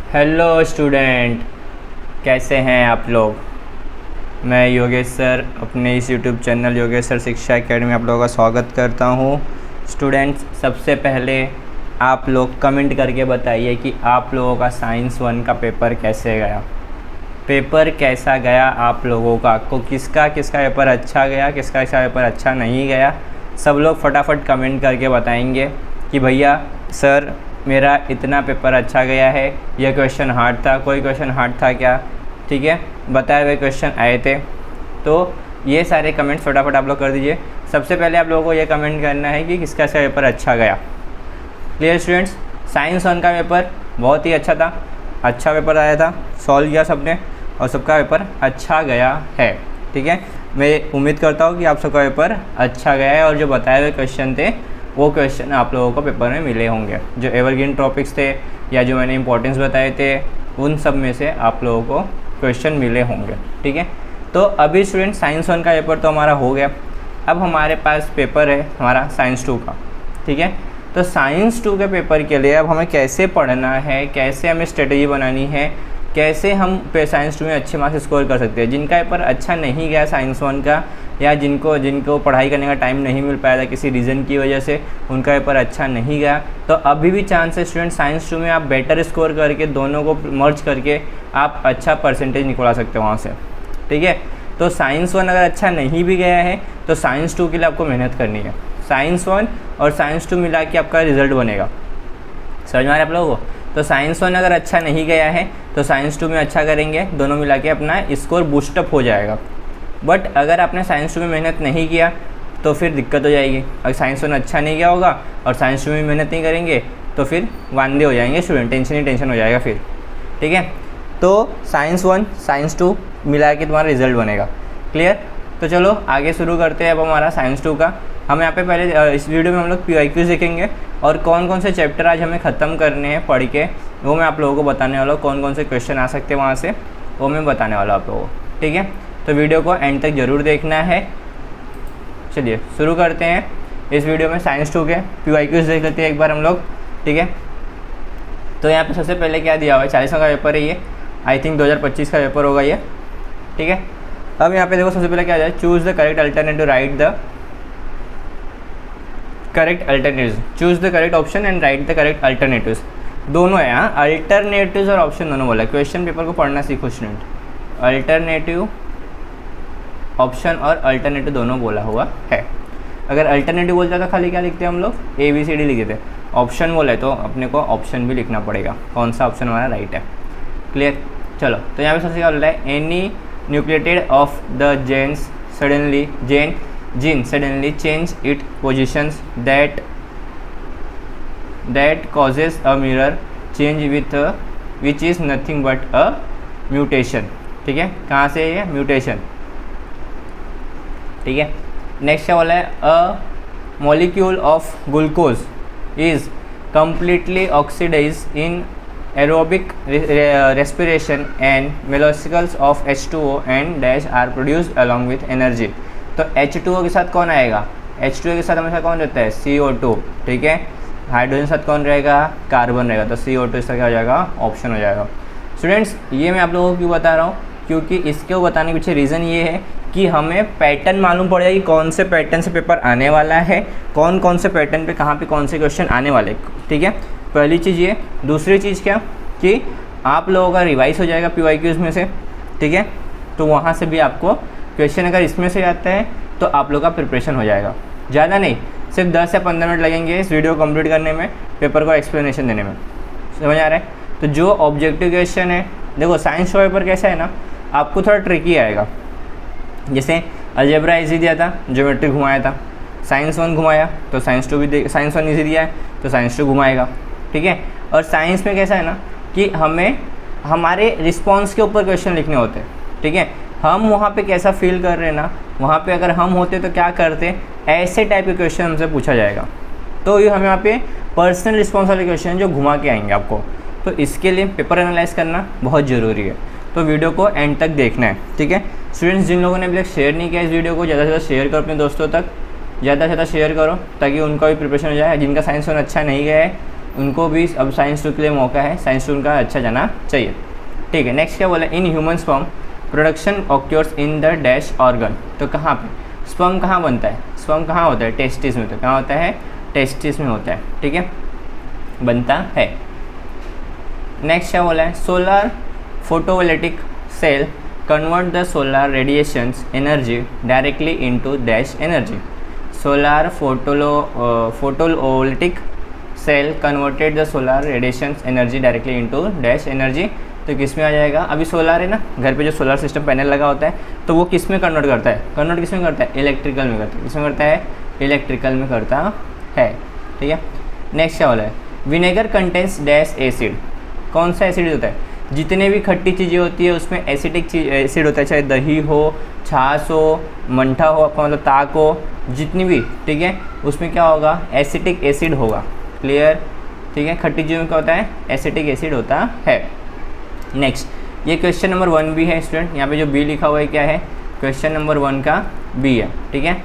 Hello student, कैसे हैं आप लोग। मैं योगेश सर अपने इस यूट्यूब चैनल योगेश सर शिक्षा एकेडमी आप लोगों का स्वागत करता हूं। स्टूडेंट्स, सबसे पहले आप लोग कमेंट करके बताइए कि आप लोगों का साइंस 1 का पेपर कैसे गया। पेपर कैसा गया आप लोगों का, को किसका पेपर अच्छा गया, किसका पेपर अच्छा नहीं गया। सब लोग फटाफट कमेंट करके बताएंगे कि भैया सर मेरा इतना पेपर अच्छा गया है, यह क्वेश्चन हार्ड था, कोई क्वेश्चन हार्ड था क्या, ठीक है, बताए हुए क्वेश्चन आए थे। तो ये सारे कमेंट्स फटाफट आप लोग कर दीजिए। सबसे पहले आप लोगों को ये कमेंट करना है कि किसका पेपर अच्छा गया। क्लियर स्टूडेंट्स, साइंस 1 का पेपर बहुत ही अच्छा था, अच्छा पेपर आया था, सॉल्व किया सबने और सबका पेपर अच्छा गया है। ठीक है, मैं उम्मीद करता हूँ कि आप सबका पेपर अच्छा गया है और जो बताए हुए क्वेश्चन थे वो क्वेश्चन आप लोगों को पेपर में मिले होंगे। जो एवरग्रीन टॉपिक्स थे या जो मैंने इंपॉर्टेंस बताए थे उन सब में से आप लोगों को क्वेश्चन मिले होंगे। ठीक है, तो अभी स्टूडेंट साइंस 1 का पेपर तो हमारा हो गया। अब हमारे पास पेपर है हमारा साइंस 2 का। ठीक है, तो साइंस 2 के पेपर के लिए अब हमें कैसे पढ़ना है, कैसे हमें स्ट्रेटजी बनानी है, कैसे हम साइंस 2 में अच्छे मार्क्स स्कोर कर सकते हैं। जिनका पेपर अच्छा नहीं गया साइंस 1 का, या जिनको पढ़ाई करने का टाइम नहीं मिल पाया था किसी रीज़न की वजह से, उनका पेपर अच्छा नहीं गया, तो अभी भी चांस है स्टूडेंट साइंस 2 में आप बेटर स्कोर करके दोनों को मर्ज करके आप अच्छा परसेंटेज निकला सकते हो वहाँ से। ठीक है, तो साइंस 1 अगर अच्छा नहीं भी गया है तो साइंस 2 के लिए आपको मेहनत करनी है। साइंस 1 और साइंस 2 मिला के आपका रिजल्ट बनेगा। समझ में आ रहा है आप लोगों को। तो साइंस 1 अगर अच्छा नहीं गया है तो साइंस 2 में अच्छा करेंगे, दोनों मिला के अपना स्कोर बूस्टअप हो जाएगा। बट अगर आपने साइंस 2 में मेहनत नहीं किया तो फिर दिक्कत हो जाएगी। अगर साइंस 1 अच्छा नहीं गया होगा और साइंस 2 में मेहनत नहीं करेंगे तो फिर वांदे हो जाएंगे स्टूडेंट, टेंशन ही टेंशन हो जाएगा फिर। ठीक है, तो साइंस 1 साइंस 2 मिला के तुम्हारा रिजल्ट बनेगा। क्लियर, तो चलो आगे शुरू करते हैं अब हमारा साइंस 2 का। हम यहाँ पे पहले इस वीडियो में हम लोग PYQs देखेंगे और कौन कौन से चैप्टर आज हमें ख़त्म करने हैं पढ़ के, वो मैं आप लोगों को बताने वाला हूँ। कौन कौन से क्वेश्चन आ सकते हैं वहाँ से वो मैं बताने वाला हूँ आप लोगों को। ठीक है, तो वीडियो को एंड तक ज़रूर देखना है। चलिए शुरू करते हैं इस वीडियो में साइंस 2 के PYQs देख लेते हैं एक बार हम लोग। ठीक है, तो यहाँ पे सबसे पहले क्या दिया हुआ है, 40 का पेपर है ये, आई थिंक 2025 का पेपर होगा ये। ठीक है, अब यहाँ पे देखो सबसे पहले क्या जाए, choose the correct alternative, right the correct alternatives, choose the correct option and right the correct alternatives. दोनों है यहाँ, अल्टरनेटिव्स और ऑप्शन दोनों बोला। क्वेश्चन पेपर को पढ़ना सीखो स्टूडेंट, अल्टरनेटिव ऑप्शन और अल्टरनेटिव दोनों बोला हुआ है। अगर अल्टरनेटिव बोलता तो खाली क्या लिखते हैं हम लोग, ABCD लिखते थे। ऑप्शन बोले तो अपने को ऑप्शन भी लिखना पड़ेगा, कौन सा ऑप्शन हमारा राइट है। क्लियर, चलो तो यहाँ पे सबसे क्या बोल रहा है, any nucleotide of the gene suddenly change its positions that causes a mirror change which is nothing but a mutation। ठीक है, कहाँ से ये म्यूटेशन। ठीक है, नेक्स्ट क्या बोला है, a molecule of glucose is completely oxidise in aerobic respiration and molecules of H2O and dash are produced along with energy. तो H2O के साथ कौन आएगा, H2O के साथ हमेशा कौन रहता है, CO2। ठीक है, हाइड्रोजन के साथ कौन रहेगा, कार्बन रहेगा, तो CO2 इसका क्या हो जाएगा, ऑप्शन हो जाएगा। स्टूडेंट्स, ये मैं आप लोगों को क्यों बता रहा हूँ, क्योंकि इसके बताने के पीछे रीज़न ये है कि हमें पैटर्न मालूम पड़ जाएगी, कौन से पैटर्न से पेपर आने वाला है, कौन कौन से पैटर्न पे कहाँ पे कौन से क्वेश्चन आने वाले। ठीक है, पहली चीज़ ये। दूसरी चीज़ क्या कि आप लोगों का रिवाइज हो जाएगा PYQs में से। ठीक है, तो वहाँ से भी आपको क्वेश्चन अगर इसमें से आता है तो आप लोग का प्रिपरेशन हो जाएगा। ज़्यादा नहीं, सिर्फ 10 या 15 मिनट लगेंगे इस वीडियो को कंप्लीट करने में, पेपर को एक्सप्लेनेशन देने में। समझ आ रहा है। तो जो ऑब्जेक्टिव क्वेश्चन है, देखो साइंस का पेपर कैसा है ना, आपको थोड़ा ट्रिकी आएगा। जैसे अलजेब्रा इजी दिया था, ज्योमेट्री घुमाया था, साइंस 1 घुमाया तो साइंस 2 भी साइंस 1 इजी दिया है तो साइंस 2 घुमाएगा। ठीक है, और साइंस में कैसा है ना कि हमें हमारे रिस्पॉन्स के ऊपर क्वेश्चन लिखने होते हैं। ठीक है, हम वहाँ पे कैसा फील कर रहे हैं ना, वहाँ पे अगर हम होते तो क्या करते, ऐसे टाइप के क्वेश्चन हमसे पूछा जाएगा। तो ये हमें यहाँ पे पर्सनल रिस्पॉन्स वाले क्वेश्चन जो घुमा के आएंगे आपको, तो इसके लिए पेपर एनालाइज करना बहुत ज़रूरी है। तो वीडियो को एंड तक देखना है। ठीक है स्टूडेंट्स, जिन लोगों ने अभी तक शेयर नहीं किया इस वीडियो को, ज़्यादा से ज़्यादा शेयर करो अपने दोस्तों तक, ज़्यादा से ज़्यादा शेयर करो ताकि उनका भी प्रिपरेशन हो जाए। जिनका साइंस 1 अच्छा नहीं गया है उनको भी अब साइंस टू के लिए मौका है, साइंस टू का अच्छा जाना चाहिए। ठीक है, नेक्स्ट क्या बोला, in human sperm production occurs in the dash organ. तो कहाँ पे स्पर्म कहाँ बनता है, स्पर्म कहाँ होता है, टेस्टिस में। तो कहाँ होता है, टेस्टिस में होता है। ठीक है, बनता है। नेक्स्ट क्या बोला है, solar photovoltaic cell convert the solar radiations energy directly into dash energy. Solar photovoltaic cell converted the solar radiations energy directly into dash energy. तो किस में आ जाएगा, अभी सोलर है ना, घर पे जो सोलर सिस्टम पैनल लगा होता है तो वो किस में कन्वर्ट करता है, कन्वर्ट किस में करता है, इलेक्ट्रिकल में करता है। किस में करता है, इलेक्ट्रिकल में करता है। ठीक है, नेक्स्ट क्या बोला है, विनेगर कंटेंस डैश एसिड। कौन सा एसिड होता है, जितने भी खट्टी चीज़ें होती है उसमें एसिडिक एसिड होता है, चाहे दही हो, छाछ हो, मट्ठा हो, आपका मतलब ताक हो, जितनी भी, ठीक है, उसमें क्या होगा, एसिटिक एसिड होगा। क्लियर। ठीक है, खट्टी चीज़ों में क्या होता है, एसिटिक एसिड होता है। नेक्स्ट, ये क्वेश्चन नंबर 1 भी है स्टूडेंट, यहाँ पे जो बी लिखा हुआ है क्या है, क्वेश्चन नंबर 1 का बी है। ठीक है,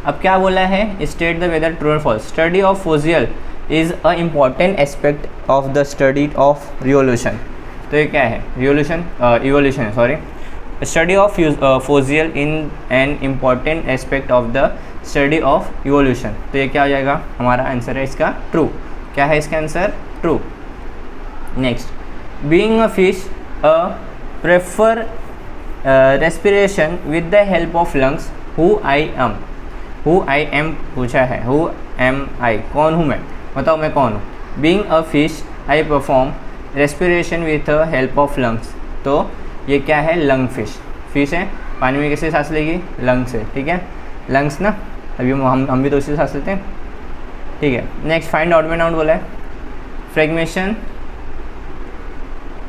अब क्या बोला है, स्टेट द वेदर ट्रू और false. Study of fossil is a important aspect of the study of revolution. तो ये क्या है, revolution evolution sorry, study of fossil in an important aspect of the study of evolution. तो ये क्या हो जाएगा, हमारा आंसर है इसका ट्रू। क्या है इसका answer, true. Next, being a fish prefer respiration with the help of lungs. Who I am पूछा है, हु एम आई, कौन हूँ मैं, बताओ मैं कौन हूँ। Being a fish I perform respiration with the help of lungs. तो ये क्या है, लंग फिश। फिश है, पानी में कैसे सांस लेगी, लंग से। ठीक है, लंग्स ना, अभी हम भी तो उसी से सांस लेते हैं। ठीक है, नेक्स्ट, फाइंड आउट में नाउन बोला है, फ्रेगमेशन,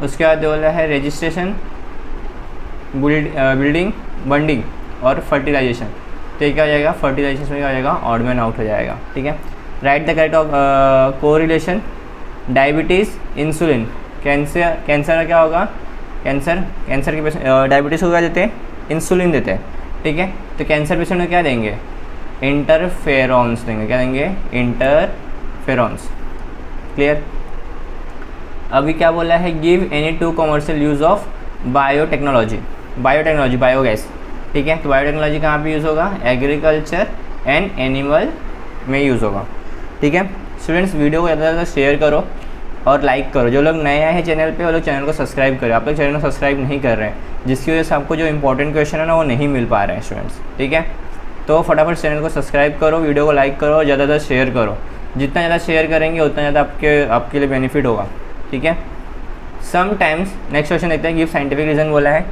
उसके बाद बोला है रजिस्ट्रेशन, बिल्डिंग, बॉन्डिंग और फर्टिलाइजेशन। तो ये क्या हो जाएगा, फर्टिलाइजेशन में क्या हो जाएगा, ऑड मैन आउट हो जाएगा। ठीक है, right the correct of correlation, diabetes, insulin, cancer का क्या होगा, कैंसर के पेशेंट डायबिटीज़ को क्या देते हैं, इंसुलिन देते हैं। ठीक है, तो कैंसर पेशेंट में क्या देंगे, इंटरफेरॉन्स देंगे। क्या देंगे, इंटरफेरॉन्स। क्लियर। अभी क्या बोला है, give any two commercial use of biotechnology. Biogas. ठीक है, तो बायोटेक्नोलॉजी कहाँ पे यूज़ होगा, एग्रीकल्चर एंड एनिमल में यूज़ होगा। ठीक है स्टूडेंट्स, वीडियो को ज़्यादा से ज़्यादा शेयर करो और लाइक करो। जो लोग नए आए हैं चैनल पे वो लोग चैनल को सब्सक्राइब करें। आप लोग चैनल को सब्सक्राइब नहीं कर रहे हैं, जिसकी वजह से आपको जो इंपॉर्टेंट क्वेश्चन है ना वो नहीं मिल पा रहे हैं स्टूडेंट्स। ठीक है, तो फटाफट चैनल को सब्सक्राइब करो, वीडियो को लाइक करो और ज़्यादा से ज़्यादा शेयर करो। जितना ज़्यादा शेयर करेंगे उतना ज़्यादा आपके लिए बेनिफिट होगा। ठीक है, समटाइम्स, नेक्स्ट क्वेश्चन देखते हैं, गिव साइंटिफिक रीज़न बोला है,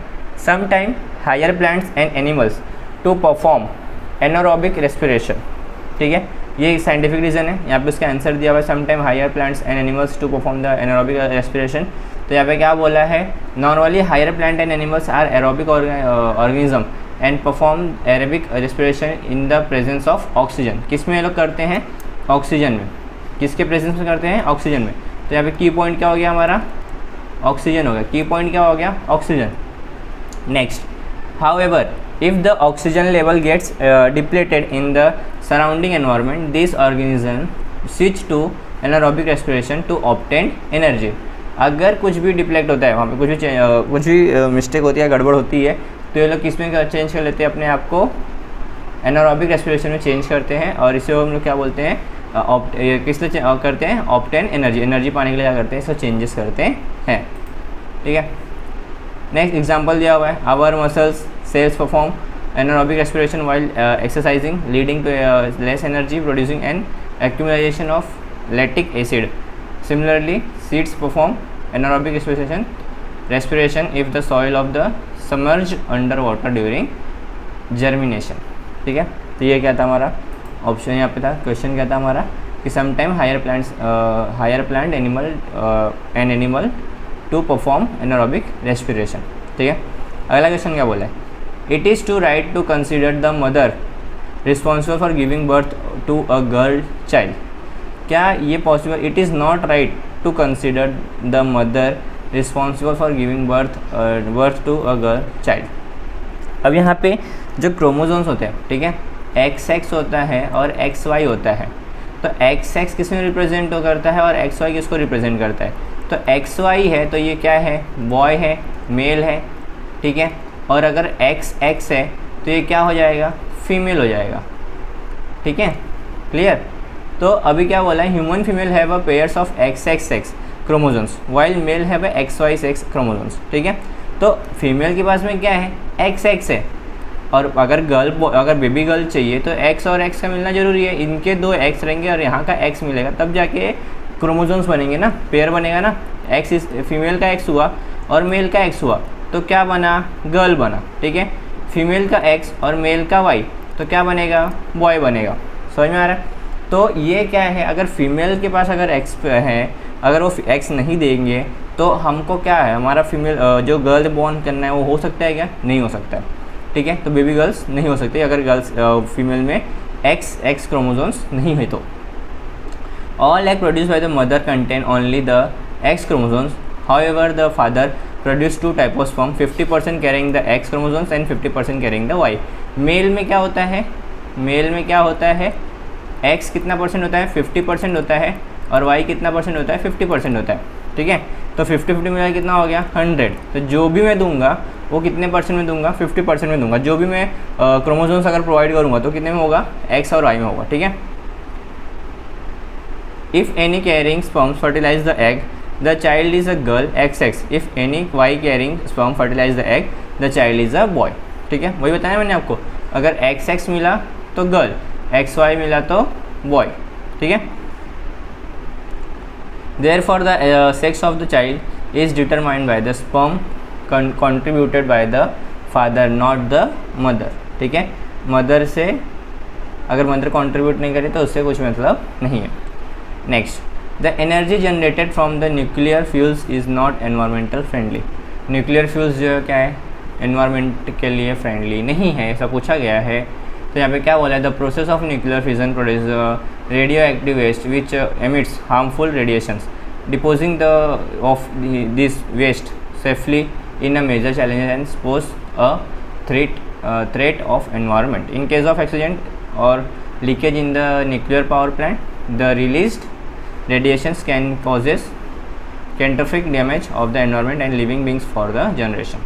sometime higher plants and animals to perform anaerobic respiration. ठीक है, ये साइंटिफिक रीज़न है, यहाँ पे उसका आंसर दिया हुआ है, sometime higher plants and animals to perform the anaerobic respiration. तो यहाँ पे क्या बोला है, normally higher plant and animals are aerobic organism and perform aerobic respiration in the presence of oxygen. किस में ये लोग करते हैं, ऑक्सीजन में। किसके प्रेजेंस में करते हैं, ऑक्सीजन में। तो यहाँ पे की पॉइंट क्या हो गया हमारा, ऑक्सीजन हो गया। की पॉइंट क्या हो गया, oxygen. Next, however if the oxygen level gets depleted in the surrounding environment, this organism switch to anaerobic respiration to obtain energy। अगर कुछ भी डिप्लेक्ट होता है, वहाँ पे कुछ भी मिस्टेक होती है, गड़बड़ होती है, तो ये लोग किस में चेंज कर लेते हैं, अपने आप को एनारोबिक रेस्पिरेशन में चेंज करते हैं। और इसे हम लोग क्या बोलते हैं, किस लिए करते हैं, ऑब्टेन एनर्जी पाने के लिए क्या करते हैं, इसको चेंजेस करते हैं। ठीक है, नेक्स्ट एग्जाम्पल दिया हुआ है, our muscles cells perform anaerobic respiration while exercising leading to less energy producing and accumulation of lactic acid. Similarly seeds perform anaerobic respiration if the soil of the submerged under water during germination। ठीक है, तो ये क्या था हमारा option, यहाँ पे था क्वेश्चन क्या था हमारा कि sometime higher plant animal to perform anaerobic respiration. ठीक है, अगला क्वेश्चन क्या बोला है, it is to right to consider the mother responsible for giving birth to a girl child. क्या ये possible, it is not right to consider the mother responsible for giving birth to a girl child. अब यहाँ पे जो chromosomes होते हैं, ठीक है, XX होता है और XY होता है। तो एक्स एक्स किस में रिप्रेजेंट करता है और एक्स वाई किसको रिप्रेजेंट करता है? तो एक्स वाई है तो ये क्या है? बॉय है, मेल है, ठीक है। और अगर एक्स एक्स है तो ये क्या हो जाएगा? फीमेल हो जाएगा, ठीक है, क्लियर। तो अभी क्या बोला है? Human female have a pairs of X X X chromosomes while male have a X Y X chromosomes, ठीक है। तो फीमेल के पास में क्या है? एक्स एक्स है, और अगर अगर बेबी गर्ल चाहिए तो एक्स और एक्स का मिलना जरूरी है। इनके दो एक्स रहेंगे और यहाँ का एक्स मिलेगा, तब जाके क्रोमोजोम्स बनेंगे ना, पेयर बनेगा ना। एक्स इस फीमेल का एक्स हुआ और मेल का एक्स हुआ तो क्या बना? गर्ल बना, ठीक है। फीमेल का एक्स और मेल का वाई तो क्या बनेगा? बॉय बनेगा। समझ में आ रहा है? तो ये क्या है? अगर फीमेल के पास अगर एक्स है, अगर वो एक्स नहीं देंगे तो हमको क्या है? हमारा फीमेल जो गर्ल बॉर्न करना है वो हो सकता है क्या? नहीं हो सकता है, ठीक है। तो बेबी गर्ल्स नहीं हो सकती अगर गर्ल्स फीमेल में एक्स एक्स क्रोमोसोम्स नहीं है तो। All egg produce by the mother contain only the X chromosomes, however the father produce two type of sperm, 50% carrying the X chromosomes and 50% carrying the Y. Male में क्या होता है? Mail में क्या होता है? एक्स कितना परसेंट होता है? 50% होता है, और वाई कितना परसेंट होता है? 50% होता है, ठीक है। तो 50-50 मिला कितना हो गया? 100। तो जो भी मैं दूंगा वो कितने परसेंट में दूंगा? 50% में दूंगा। जो भी मैं क्रोमोसोम्स अगर प्रोवाइड करूंगा तो कितने में होगा? एक्स और वाई में होगा, ठीक है। If any carrying sperms fertilize the egg the child is a girl XX। If any Y carrying sperm fertilize the egg the child is a boy, ठीक है। वही बताया मैंने आपको, अगर XX मिला तो गर्ल, XY मिला तो बॉय, ठीक है। Therefore the sex of the child is determined by the sperm contributed by the father, not the mother, ठीक है। मदर से अगर मदर कंट्रीब्यूट नहीं करे तो उससे कुछ मतलब नहीं है। Next, the energy generated from the nuclear fuels is not environmental friendly. Nuclear fuels जो है क्या है? एनवायरमेंट के लिए फ्रेंडली नहीं है, ऐसा पूछा गया है। तो यहाँ पे क्या बोला है? The process of nuclear fusion produce radioactive waste which emits harmful radiations, deposing the of this waste safely in a major challenge and pose a threat of environment. In case of accident or leakage in the nuclear power plant, the released radiations can causes catastrophic damage of the environment and living beings for the generation.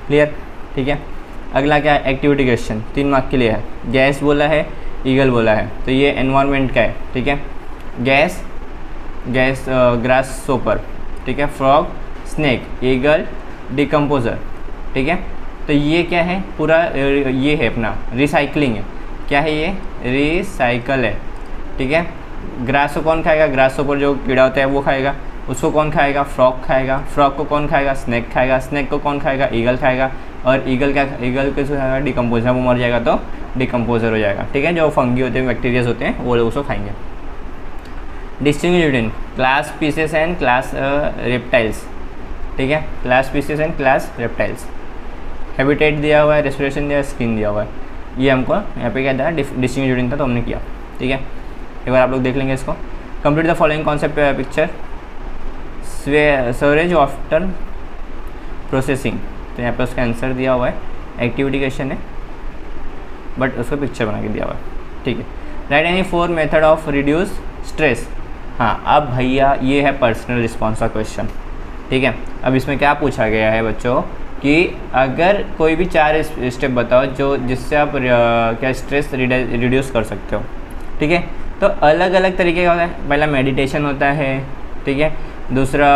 Clear? ठीक है। अगला क्या है? Activity question 3 mark के लिए है। Gas बोला है, ईगल बोला है, तो ये एनवायरनमेंट का है, ठीक है। गैस ग्रास सोपर, ठीक है। फ्रॉग, स्नेक, ईगल, डिकम्पोजर, ठीक है। तो ये क्या है? पूरा ये है अपना रिसाइकलिंग है। क्या है? ये रिसाइकल है, ठीक है। ग्रास को कौन खाएगा? ग्रास ऊपर जो कीड़ा होता है वो खाएगा। उसको कौन खाएगा? फ्रॉग खाएगा। फ्रॉग को कौन खाएगा? स्नेक खाएगा। स्नेक को कौन खाएगा? ईगल खाएगा। और ईगल को खाएगा? डिकम्पोजर। वो मर जाएगा तो डिकम्पोजर हो जाएगा, ठीक है। जो फंगी होते हैं, बैक्टीरियाज होते हैं, वो लोग उसको खाएंगे। Distinguish between class species and class reptiles, ठीक है। Class species and class reptiles. Habitat दिया हुआ है, रेस्पिरेशन दिया है, स्किन दिया हुआ है। ये हमको यहाँ पे क्या था? डिस्टिंग्विश बिटवीन था तो हमने किया, ठीक है। एक बार आप लोग देख लेंगे इसको। Complete the following concept picture storage after processing. तो यहाँ पे उसका आंसर दिया हुआ है, एक्टिविटी क्वेश्चन है बट उसको पिक्चर बना के दिया हुआ है, ठीक है। Right any 4 method of reduce stress. हाँ, अब भैया ये है पर्सनल रिस्पॉन्स का क्वेश्चन, ठीक है। अब इसमें क्या पूछा गया है बच्चों कि अगर कोई भी 4 स्टेप बताओ जो जिससे आप क्या स्ट्रेस रिड्यूस कर सकते हो, ठीक है। तो अलग अलग तरीके का होता है। पहला मेडिटेशन होता है, ठीक है। दूसरा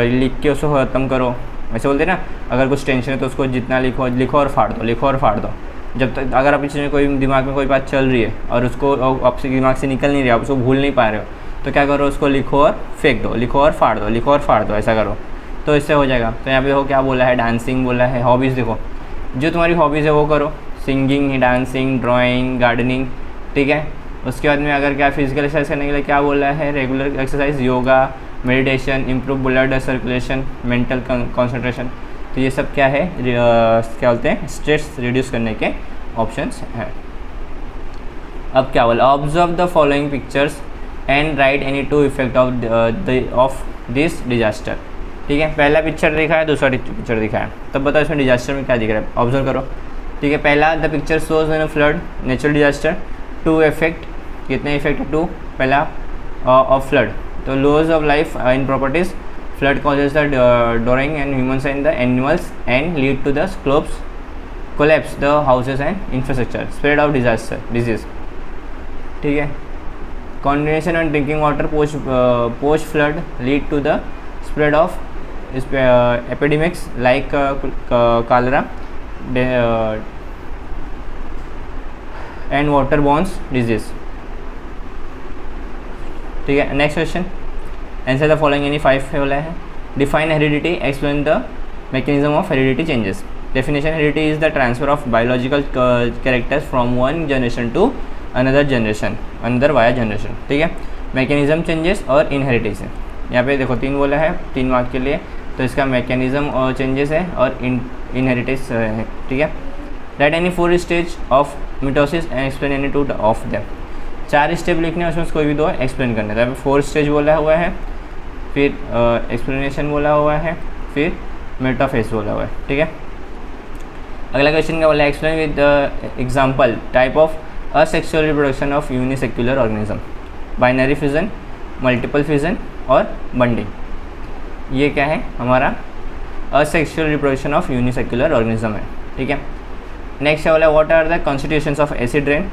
लिख के उसको ख़त्म करो, ऐसे बोलते हैं ना, अगर कुछ टेंशन है तो उसको जितना लिखो और फाड़ दो, लिखो और फाड़ दो। जब तक अगर आप इसमें कोई दिमाग में कोई बात चल रही है और उसको आपसे दिमाग से निकल नहीं रही, आप उसको भूल नहीं पा रहे हो, तो क्या करो? उसको लिखो और फेंक दो, लिखो और फाड़ दो, लिखो और फाड़ दो, ऐसा करो तो इससे हो जाएगा। तो यहाँ पे देखो क्या बोला है? डांसिंग बोला है। हॉबीज़ देखो, जो तुम्हारी हॉबीज़ है वो करो, सिंगिंग, डांसिंग, ड्राइंग, गार्डनिंग, ठीक है। उसके बाद में अगर क्या फिजिकल एक्सरसाइज करने के लिए क्या बोला है? Regular exercise, yoga, meditation, improve blood circulation, mental concentration. तो ये सब क्या है? क्या बोलते हैं? स्ट्रेस रिड्यूस करने के ऑप्शंस हैं। अब क्या बोला? Observe the following pictures and write any 2 effect of this disaster, ठीक है। पहला पिक्चर दिखा है, दूसरा पिक्चर दिखा है, तब बताओ इसमें डिजास्टर में क्या दिख रहा है? ऑब्जर्व करो, ठीक है। पहला the picture shows in a flood natural disaster 2 effect कितने इफेक्ट टू, पहला ऑफ फ्लड, तो loss of life in properties, flood causes the drowning and humans and the animals and lead to the slopes collapse the houses and infrastructure, spread of disease, ठीक है। Contamination and drinking water post flood lead to the spread of epidemics like cholera and water borns disease, ठीक है। Next question, answer the following any 5 वाला है। Define heredity, explain the mechanism of heredity changes. Definition, heredity is the transfer of biological characters from one generation to another via generation, ठीक है। Mechanism, changes और इनहेरिटेशन, यहाँ पे देखो 3 बोला है 3 मार्क के लिए, तो इसका मैकेनिज्म और चेंजेस है और इनहेरिटेस है, ठीक है। Right any 4 stage of mitosis and explain any 2 of them. 4 step लिखने हैं, उसमें कोई भी 2 एक्सप्लेन करना है। 4 स्टेज बोला हुआ है, फिर एक्सप्लेनेशन बोला हुआ है, फिर मेटाफेस बोला हुआ है, ठीक है। अगला क्वेश्चन क्या बोला है, explain with example type of asexual reproduction of unicellular organism, binary fusion, multiple fusion और बंडिंग। ये क्या है हमारा asexual reproduction of unicellular organism है, ठीक है। नेक्स्ट वाला what are the constitutions of acid rain,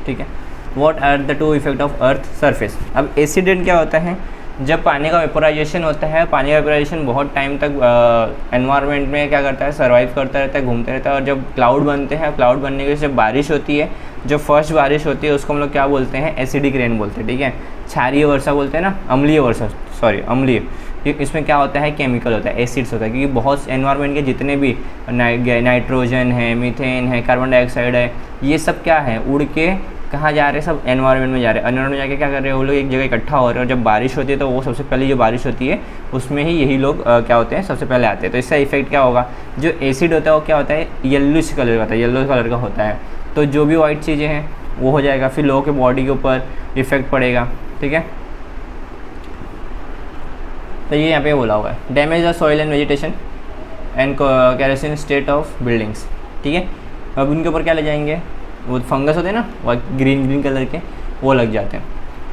ठीक है। What are the 2 effect of earth surface. अब एसिड रेन क्या होता है, जब पानी का वेपोराइजेशन होता है, पानी का वेपोराइजेशन बहुत टाइम तक एनवायरनमेंट में क्या करता है, सर्वाइव करता रहता है, घूमते रहता है, और जब क्लाउड बनते हैं, क्लाउड बनने के जब बारिश होती है, जो फर्स्ट बारिश होती है उसको हम लोग क्या बोलते हैं, एसिडिक रेन बोलते हैं, ठीक है। क्षारीय वर्षा बोलते हैं ना, अम्लीय वर्षा, सॉरी अम्लीय। इसमें क्या होता है, केमिकल होता है, एसिड्स होता है, क्योंकि बहुत एनवायरनमेंट के जितने भी नाइट्रोजन है, मीथेन है, कार्बन डाइऑक्साइड है, ये सब क्या है, उड़ के कहाँ जा रहे हैं, सब एनवायरनमेंट में जा रहे हैं। एनवायरनमेंट में जाके क्या कर रहे हैं, वो लोग एक जगह इकट्ठा हो रहे हैं, और जब बारिश होती है तो वो सबसे पहले जो बारिश होती है उसमें ही यही लोग क्या होते हैं, सबसे पहले आते हैं। तो इसका इफेक्ट क्या होगा, जो एसिड होता है वो क्या होता है, येलोइश कलर का होता है, येलो कलर का होता है, तो जो भी वाइट चीज़ें हैं वो हो जाएगा, फिर लोगों के बॉडी के ऊपर इफेक्ट पड़ेगा, ठीक है। तो ये यहाँ पे बोला हुआ है, damage the soil and vegetation and kerosene state of buildings, ठीक है। अब उनके ऊपर क्या ले जाएंगे, वो फंगस होते हैं ना, वो ग्रीन कलर के, वो लग जाते हैं।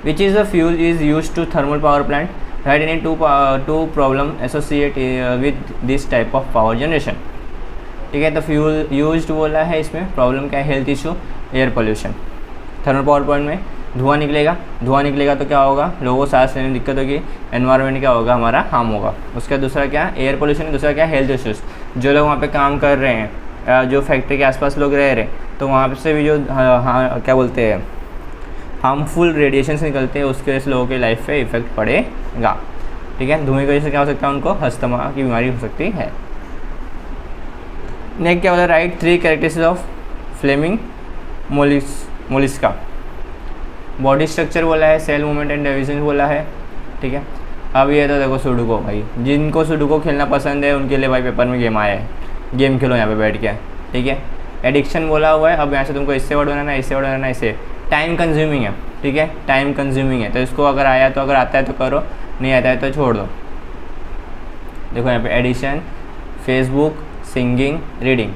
Which is the fuel is use to thermal power plant, right any two problem associate with this type of power generation, ठीक है। तो फ्यूल यूज बोला है, इसमें प्रॉब्लम क्या है, health issue, air pollution. Thermal power plant में धुआं निकलेगा तो क्या होगा, लोगों को सांस लेने में दिक्कत होगी, एनवायरनमेंट क्या होगा, हमारा हार्म होगा। उसका दूसरा क्या, एयर पोल्यूशन, दूसरा क्या, हेल्थ इश्यूज़। जो लोग वहाँ पे काम कर रहे हैं, जो फैक्ट्री के आसपास लोग रह रहे हैं, तो वहाँ से भी जो क्या बोलते हैं, हार्मफुल रेडिएशंस निकलते हैं, उसके वजह से लोगों की लाइफ पे इफेक्ट पड़ेगा, ठीक है। धुएं की वजह से क्या हो सकता है, उनको अस्थमा की बीमारी हो सकती है। नेक्स्ट क्या बोला, write 3 characteristics of phylum mollusca. Body structure बोला है, सेल मूवमेंट एंड डिवीजन बोला है, ठीक है। अब ये तो देखो सुडोको, भाई जिनको सुडोको खेलना पसंद है उनके लिए भाई पेपर में गेम आया है, गेम खेलो यहाँ पे बैठ के, ठीक है। एडिक्शन बोला हुआ है, अब यहाँ से तुमको इससे वर्ड बनाना है, इससे वर्ड बनाना है, इससे टाइम कंज्यूमिंग है, ठीक है, टाइम कंज्यूमिंग है, तो इसको अगर आया तो, अगर आता है तो करो, नहीं आता है तो छोड़ दो। देखो यहाँ पे एडिशन, फेसबुक, सिंगिंग, रीडिंग,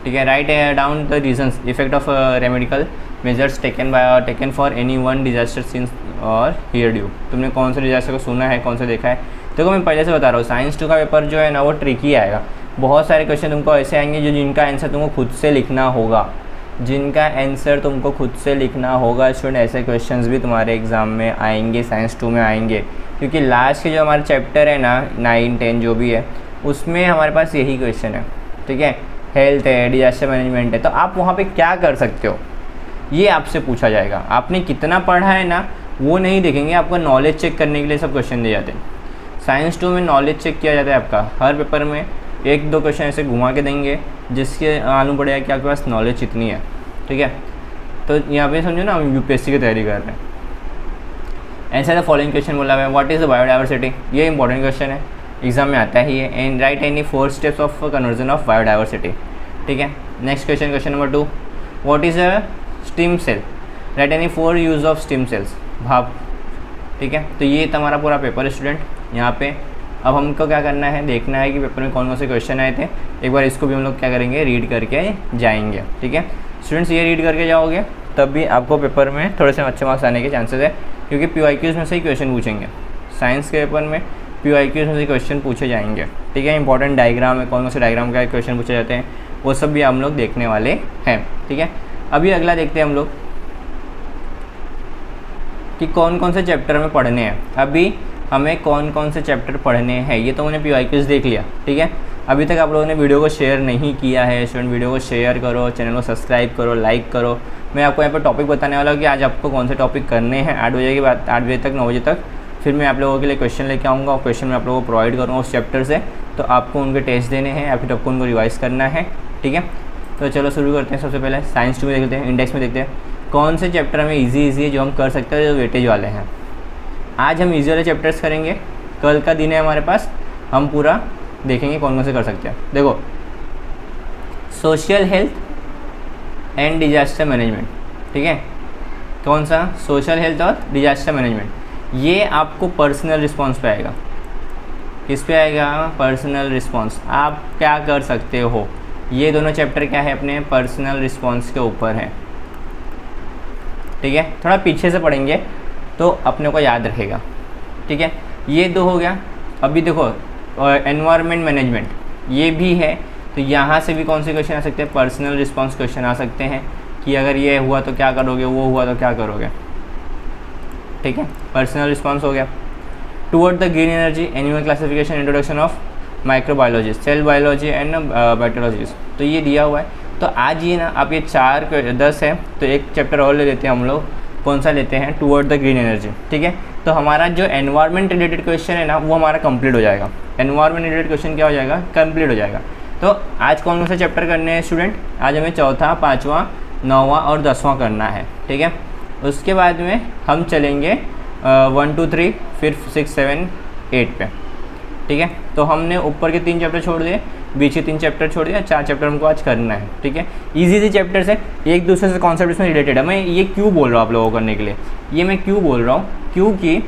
ठीक है। Write down the reasons effect of remedial measures taken for any one disaster scenes और हियर ड्यू। तुमने कौन से डिजास्टर को सुना है, कौन सा देखा है। देखो मैं पहले से बता रहा हूँ, साइंस 2 का पेपर जो है ना वो ट्रिकी आएगा। बहुत सारे क्वेश्चन तुमको ऐसे आएंगे जिनका आंसर तुमको खुद से लिखना होगा, स्टूडेंट। ऐसे क्वेश्चंस भी तुम्हारे एग्ज़ाम में आएंगे, साइंस 2 में आएंगे, क्योंकि लास्ट के जो हमारे चैप्टर है ना 9, 10 जो भी है, उसमें हमारे पास यही क्वेश्चन है, ठीक है। हेल्थ है, डिजास्टर मैनेजमेंट है, तो आप वहाँ पे क्या कर सकते हो, ये आपसे पूछा जाएगा। आपने कितना पढ़ा है ना वो नहीं देखेंगे, आपका नॉलेज चेक करने के लिए सब क्वेश्चन दिए जाते हैं। साइंस 2 में नॉलेज चेक किया जाता है आपका, हर पेपर में 1-2 क्वेश्चन ऐसे घुमा के देंगे जिसके मालूम पड़ेगा कि आपके पास नॉलेज कितनी है, ठीक है। तो यहाँ पे समझो ना हम यूपीएससी की तैयारी कर रहे हैं। आंसर द फॉलोइंग क्वेश्चन बोला है, व्हाट इज़ द बायोडाइवर्सिटी। ये इंपॉर्टेंट क्वेश्चन है, एग्जाम में आता ही है। And write any 4 steps of conversion of biodiversity, ठीक है। Next question, question number 2, what is a steam cell. Write any 4 use of steam cells, भाप, ठीक है। तो ये तुम्हारा पूरा पेपर है स्टूडेंट। यहाँ पे अब हमको क्या करना है, देखना है कि पेपर में कौन कौन से क्वेश्चन आए थे। एक बार इसको भी हम लोग क्या करेंगे, रीड करके जाएंगे, ठीक है स्टूडेंट्स। ये रीड करके जाओगे तब भी आपको पेपर में थोड़े से अच्छे मार्क्स आने के चांसेस है, क्योंकि PYQs में से ही क्वेश्चन पूछेंगे। साइंस के पेपर में PYQs में से क्वेश्चन पूछे जाएंगे, ठीक है। इंपॉर्टेंट डायग्राम है, कौन से डायग्राम का क्वेश्चन पूछे जाते हैं, वो सब भी हम लोग देखने वाले हैं, ठीक है। अभी अगला देखते हैं हम लोग कि कौन कौन से चैप्टर में पढ़ने हैं। अभी हमें कौन कौन से चैप्टर पढ़ने हैं, ये तो मैंने PYQs देख लिया, ठीक है। अभी तक आप लोगों ने वीडियो को शेयर नहीं किया है, स्टूडेंट वीडियो को शेयर करो, चैनल को सब्सक्राइब करो, लाइक करो। मैं आपको यहाँ पर टॉपिक बताने वाला हूँ कि आज आपको कौन से टॉपिक करने हैं। 8 बजे के बाद 8 बजे तक 9 बजे तक फिर मैं आप लोगों के लिए क्वेश्चन लेके आऊँगा और क्वेश्चन मैं आप लोगों को प्रोवाइड करूँगा उस चैप्टर से। तो आपको उनके टेस्ट देने हैं या फिर आपको उनको रिवाइज़ करना है, ठीक है। तो चलो शुरू करते हैं। सबसे पहले साइंस 2 में देखते हैं, इंडेक्स में देखते हैं कौन से चैप्टर हमें ईजी है जो हम कर सकते हैं, जो वेटेज वाले हैं। आज हम ईजी वाले चैप्टर्स करेंगे, कल का दिन है हमारे पास, हम पूरा देखेंगे कौन कौन से कर सकते हैं। देखो, social health and disaster management, ठीक है। कौन सा? सोशल हेल्थ और डिजास्टर मैनेजमेंट। ये आपको पर्सनल रिस्पांस पे आएगा। किस पे आएगा? Personal response. आप क्या कर सकते हो, ये दोनों चैप्टर क्या है अपने पर्सनल रिस्पांस के ऊपर है, ठीक है। थोड़ा पीछे से पढ़ेंगे तो अपने को याद रहेगा, ठीक है। ये 2 हो गया। अभी देखो एनवायरनमेंट मैनेजमेंट, ये भी है, तो यहाँ से भी कौन से क्वेश्चन आ सकते हैं? पर्सनल रिस्पांस क्वेश्चन आ सकते हैं कि अगर ये हुआ तो क्या करोगे, वो हुआ तो क्या करोगे, ठीक है। पर्सनल रिस्पांस हो गया। Toward the green energy, animal classification, introduction of microbiology, cell biology and biology, तो ये दिया हुआ है। तो आज ये ना आप ये 10 है, तो एक चैप्टर और ले लेते हैं हम लोग। कौन सा लेते हैं? टुवर्ड द ग्रीन एनर्जी, ठीक है। तो हमारा जो एनवायरनमेंट रिलेटेड क्वेश्चन है ना, वो हमारा कंप्लीट हो जाएगा। एनवायरनमेंट रिलेटेड क्वेश्चन क्या हो जाएगा? कंप्लीट हो जाएगा। तो आज कौन कौन से चैप्टर करने हैं स्टूडेंट? आज हमें 4था, 5वां, 9वां और 10वां करना है, ठीक है। उसके बाद में हम चलेंगे 1 2 3 फिर 6 7 8 पे, ठीक है। तो हमने ऊपर के 3 चैप्टर छोड़ दिए, बीच के 3 चैप्टर छोड़ दिया, 4 चैप्टर हमको आज करना है, ठीक है। इजी चैप्टर्स है, एक दूसरे से कॉन्सेप्ट इसमें रिलेटेड है। मैं ये क्यों बोल रहा हूँ आप लोगों को करने के लिए, ये मैं क्यों बोल रहा हूँ? क्योंकि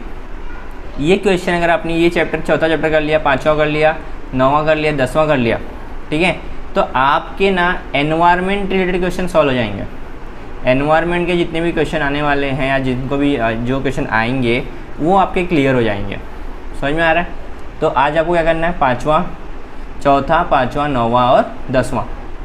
ये क्वेश्चन अगर आपने ये चैप्टर 4था चैप्टर कर लिया, 5वां कर लिया, 9वां कर लिया, 10वां कर लिया, ठीक है, तो आपके ना एनवायरनमेंट रिलेटेड क्वेश्चन सॉल्व हो जाएंगे। एनवायरनमेंट के जितने भी क्वेश्चन आने वाले हैं या जिनको भी जो क्वेश्चन आएंगे वो आपके क्लियर हो जाएंगे। समझ में आ रहा है? तो आज आपको क्या करना है? 5वां, 4था, 5वां, 9वां और 10वां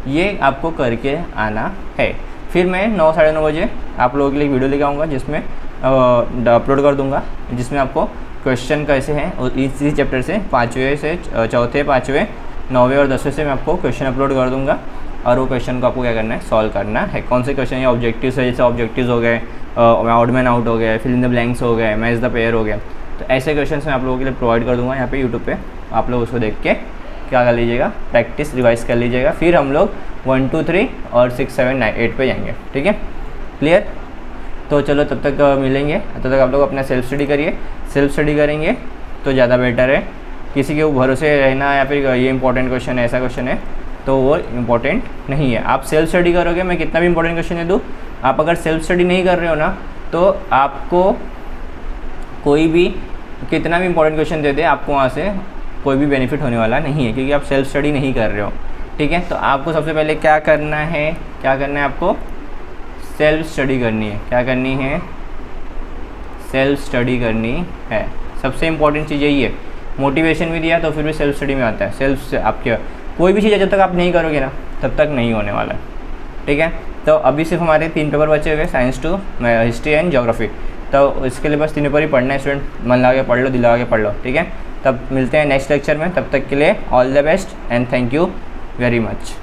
ये आपको करके आना है। फिर मैं 9 साढ़े 9 बजे आप लोगों के लिए वीडियो लेके आऊँगा, जिसमें अपलोड कर दूँगा, जिसमें आपको क्वेश्चन कैसे हैं और इसी चैप्टर से 5वें से 4थे, 5वें, 9वें और 10वें से मैं आपको क्वेश्चन अपलोड कर दूँगा। और वो क्वेश्चन को आपको क्या करना है? सॉल्व करना है। कौन से क्वेश्चन? ये ऑब्जेक्टिव्स है, जैसे ऑब्जेक्टिव्स हो गए, आउट मैन आउट हो गए, फिल इन द ब्लैंक्स हो गए, मैच द पेयर हो गया। तो ऐसे क्वेश्चन मैं आप लोगों के लिए प्रोवाइड कर दूँगा यहाँ पे यूट्यूब पे। आप लोग उसको देख के क्या कर लीजिएगा? प्रैक्टिस रिवाइज कर लीजिएगा। फिर हम लोग 1 2 3 और 6 7 9 8 पे जाएंगे, ठीक है। क्लियर? तो चलो तब तक मिलेंगे, तब तक आप लोग अपना सेल्फ स्टडी करिए। सेल्फ स्टडी करेंगे तो ज़्यादा बेटर है। किसी के भरोसे रहना या फिर ये इंपॉर्टेंट क्वेश्चन है, ऐसा क्वेश्चन है, तो वो इम्पोर्टेंट नहीं है। आप सेल्फ स्टडी करोगे, मैं कितना भी इंपॉर्टेंट क्वेश्चन दे दूँ, आप अगर सेल्फ स्टडी नहीं कर रहे हो ना, तो आपको कोई भी कितना भी इंपॉर्टेंट क्वेश्चन दे दे, आपको वहाँ से कोई भी बेनिफिट होने वाला नहीं है, क्योंकि आप सेल्फ स्टडी नहीं कर रहे हो, ठीक है। तो आपको सबसे पहले क्या करना है? क्या करना है आपको? सेल्फ स्टडी करनी है। क्या करनी है? सेल्फ स्टडी करनी है। सबसे इम्पॉर्टेंट चीज़ यही है। मोटिवेशन भी दिया तो फिर भी सेल्फ स्टडी में आता है। सेल्फ से आपके कोई भी चीज़ जब तक आप नहीं करोगे ना, तब तक नहीं होने वाला है, ठीक है। तो अभी सिर्फ हमारे 3 पेपर बचे हुए, साइंस 2, हिस्ट्री एंड ज्योग्राफी। तो इसके लिए बस 3 पेपर ही पढ़ना है स्टूडेंट। मन लगा के पढ़ लो, दिल लगा के पढ़ लो, ठीक है। तब मिलते हैं नेक्स्ट लेक्चर में। तब तक के लिए all the best and thank you very much.